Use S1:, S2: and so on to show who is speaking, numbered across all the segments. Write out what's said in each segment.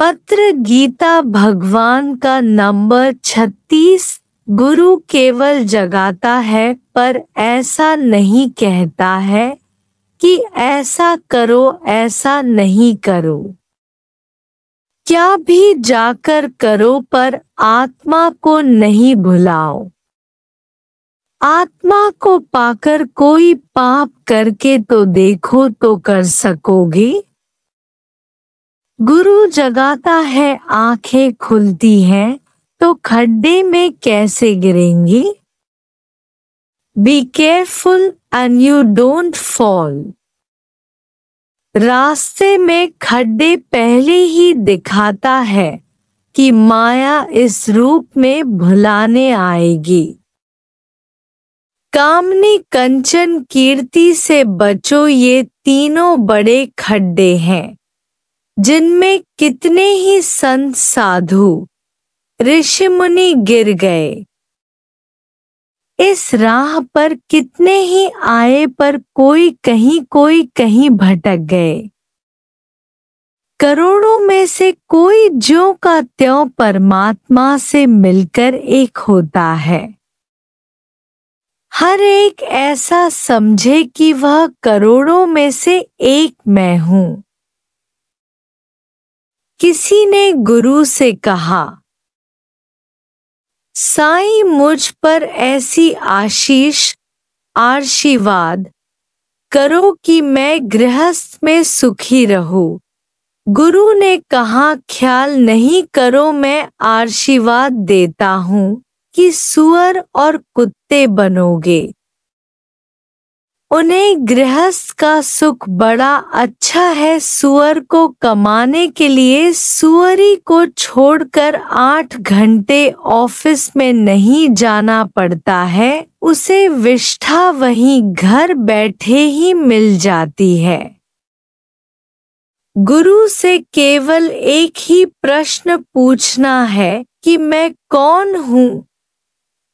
S1: पत्र गीता भगवान का नंबर 36। गुरु केवल जगाता है पर ऐसा नहीं कहता है कि ऐसा करो ऐसा नहीं करो। क्या भी जाकर करो पर आत्मा को नहीं भुलाओ। आत्मा को पाकर कोई पाप करके तो देखो तो कर सकोगे। गुरु जगाता है आंखें खुलती हैं तो खड्डे में कैसे गिरेंगी। Be careful and you don't fall. रास्ते में खड्डे पहले ही दिखाता है कि माया इस रूप में भुलाने आएगी। कामनी कंचन कीर्ति से बचो, ये तीनों बड़े खड्डे हैं जिनमें कितने ही संत साधु ऋषि मुनि गिर गए। इस राह पर कितने ही आए पर कोई कहीं भटक गए। करोड़ों में से कोई ज्यों का त्यों परमात्मा से मिलकर एक होता है। हर एक ऐसा समझे कि वह करोड़ों में से एक मैं हूँ। किसी ने गुरु से कहा, साईं मुझ पर ऐसी आशीर्वाद करो कि मैं गृहस्थ में सुखी रहूं। गुरु ने कहा, ख्याल नहीं करो, मैं आशीर्वाद देता हूँ कि सुअर और कुत्ते बनोगे। उन्हें गृहस्थ का सुख बड़ा अच्छा है। सुअर को कमाने के लिए सुअरी को छोड़कर 8 घंटे ऑफिस में नहीं जाना पड़ता है, उसे विष्ठा वहीं घर बैठे ही मिल जाती है। गुरु से केवल एक ही प्रश्न पूछना है कि मैं कौन हूँ,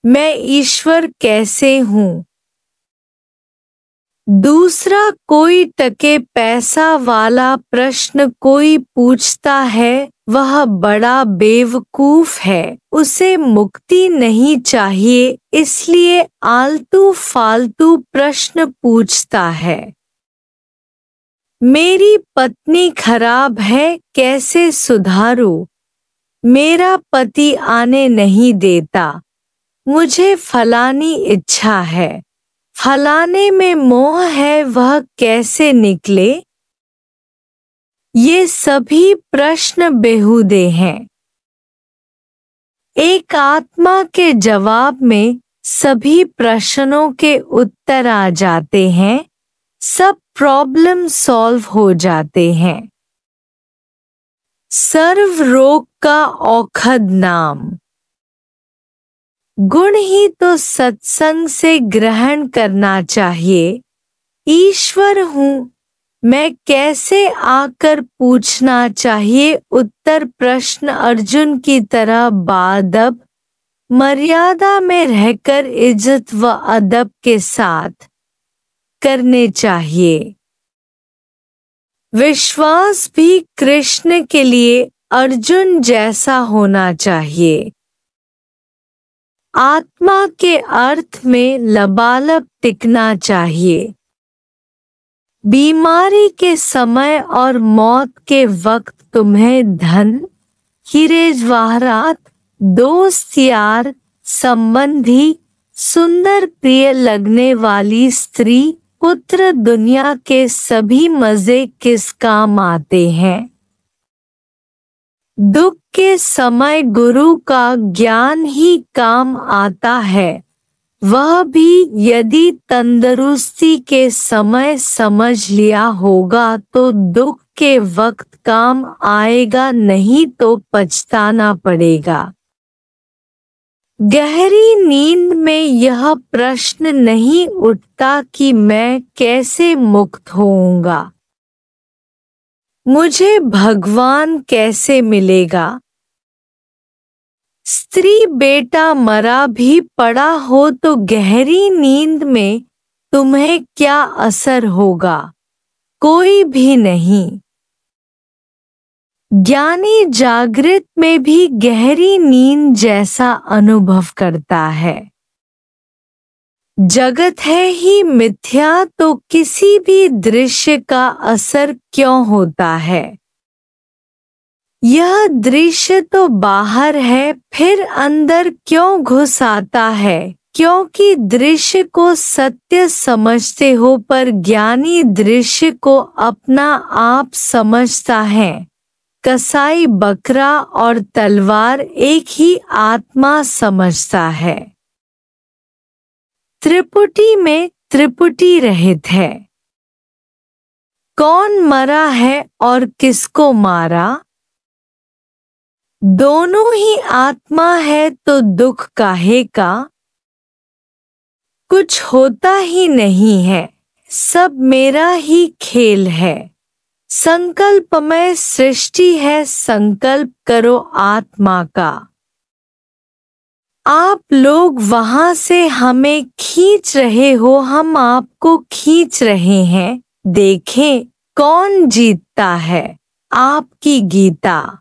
S1: मैं ईश्वर कैसे हूँ। दूसरा कोई टके पैसा वाला प्रश्न कोई पूछता है, वह बड़ा बेवकूफ है, उसे मुक्ति नहीं चाहिए, इसलिए आलतू फालतू प्रश्न पूछता है। मेरी पत्नी खराब है, कैसे सुधारूं? मेरा पति आने नहीं देता, मुझे फलानी इच्छा है, फलाने में मोह है, वह कैसे निकले? ये सभी प्रश्न बेहुदे हैं। एक आत्मा के जवाब में सभी प्रश्नों के उत्तर आ जाते हैं, सब प्रॉब्लम सॉल्व हो जाते हैं। सर्व रोग का औषध नाम। गुण ही तो सत्संग से ग्रहण करना चाहिए। ईश्वर हूँ मैं कैसे आकर पूछना चाहिए उत्तर प्रश्न अर्जुन की तरह बाअदब मर्यादा में रहकर इज्जत व अदब के साथ करने चाहिए। विश्वास भी कृष्ण के लिए अर्जुन जैसा होना चाहिए। आत्मा के अर्थ में लबालब टिकना चाहिए। बीमारी के समय और मौत के वक्त तुम्हें धन, हीरे जवाहरात, दोस्त यार, संबंधी, सुंदर प्रिय लगने वाली स्त्री, पुत्र, दुनिया के सभी मजे किस काम आते हैं? दुख के समय गुरु का ज्ञान ही काम आता है, वह भी यदि तंदुरुस्ती के समय समझ लिया होगा तो दुख के वक्त काम आएगा, नहीं तो पछताना पड़ेगा। गहरी नींद में यह प्रश्न नहीं उठता कि मैं कैसे मुक्त होऊंगा, मुझे भगवान कैसे मिलेगा। स्त्री बेटा मरा भी पड़ा हो तो गहरी नींद में तुम्हें क्या असर होगा? कोई भी नहीं। ज्ञानी जागृत में भी गहरी नींद जैसा अनुभव करता है। जगत है ही मिथ्या तो किसी भी दृश्य का असर क्यों होता है? यह दृश्य तो बाहर है, फिर अंदर क्यों घुस आता है? क्योंकि दृश्य को सत्य समझते हो पर ज्ञानी दृश्य को अपना आप समझता है। कसाई बकरा और तलवार एक ही आत्मा समझता है। त्रिपुटी में त्रिपुटी रहित है। कौन मरा है और किसको मारा? दोनों ही आत्मा है तो दुख काहे का? कुछ होता ही नहीं है, सब मेरा ही खेल है। संकल्पमय सृष्टि है, संकल्प करो आत्मा का। आप लोग वहां से हमें खींच रहे हो, हम आपको खींच रहे हैं। देखें कौन जीतता है। आपकी गीता।